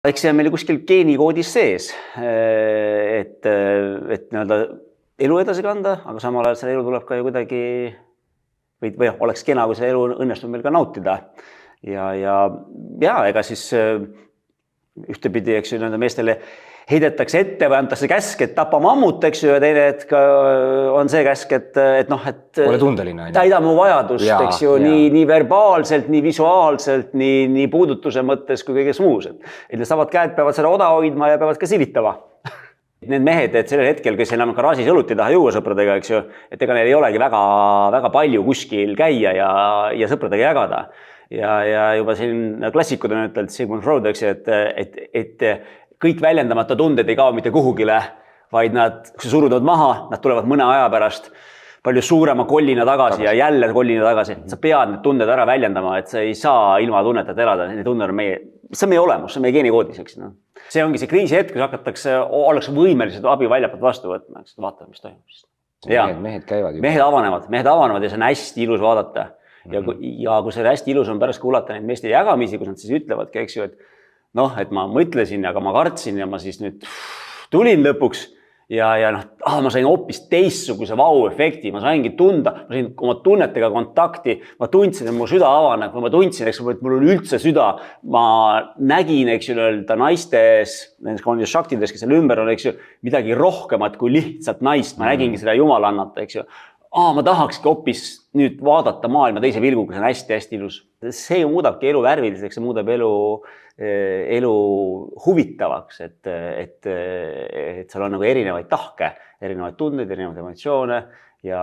Eks see on meil kuskil geenikoodis sees, et nii-öelda elu edasi kanda, aga samal ajal selle elu tuleb ka ju kuidagi või oleks kena, kui see elu õnnestub meil ka nautida. Ja ega siis ühtepidi, eks ju, nende meestele heidetakse ette või antakse käsk, et tapa mammut, eks ju, ja teine hetk on see käsk, et ole tundeline. Täida mu vajadust, eks ju, nii verbaalselt, nii visuaalselt, nii puudutuse mõttes kui kõiges muus. Et need samad käed peavad seda oda hoidma ja peavad ka silitama. Need mehed, et sellel hetkel, kes enam garaažis õlut ei taha juua sõpradega, eks ju, et ega neil ei olegi väga palju kuskil käia ja sõpradega jagada. Ja juba siin klassikud on ütelnud, Sigmund Freud, eks ju, et kõik väljendamata tunded ei kao mitte kuhugile, vaid kui sa surud maha, nad tulevad mõne aja pärast palju suurema kollina tagasi ja jälle kollina tagasi. Sa pead need tunded ära väljendama, et sa ei saa ilma tunnetad elada. Need tunded on see on meie olemus, see on meie geenikoodis, eks. See ongi see kriisi hetk, kus oleks võimelised abi väljapoolt vastu võtma, eks vaatame, mis toimub. Mehed käivad ju. Mehed avanevad ja see on hästi ilus vaadata. Ja kui see hästi ilus on pärast kuulata neid meeste jagamisi, kus nad siis ütlevadki, eks ju, et ma mõtlesin, aga ma kartsin ja ma siis nüüd tulin lõpuks ja ma sain hoopis teistsuguse vau-efekti, ma saingi tunda, ma sain oma tunnetega kontakti, ma tundsin, et mu süda avaneb, ma tundsin, eks, et mul on üldse süda, ma nägin, eks ju, naistes, nendes šaktides, kes seal ümber on, eks ju, midagi rohkemat kui lihtsalt naist, ma nägingi seda jumalannat, eks ju. Ma tahakski hoopis nüüd vaadata maailma teise vilguga, see on hästi-hästi ilus. See muudabki elu värviliseks, see muudab elu huvitavaks, et seal on nagu erinevaid tahke, erinevaid tundeid, erinevaid emotsioone ja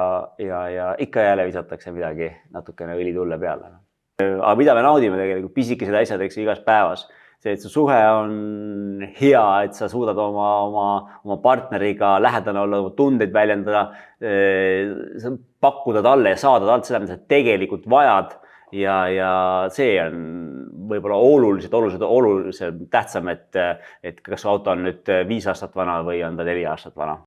ikka jälle visatakse midagi natukene õli tulle peale. Aga mida me naudime tegelikult, pisikesed asjad, eks igas päevas. See, et su suhe on hea, et sa suudad oma partneriga lähedane olla, tundeid väljendada, pakkuda talle ja saada talt seda, mida sa tegelikult vajad ja see on võib-olla oluliselt tähtsam, et kas su auto on nüüd 5 aastat vana või on ta 4 aastat vana.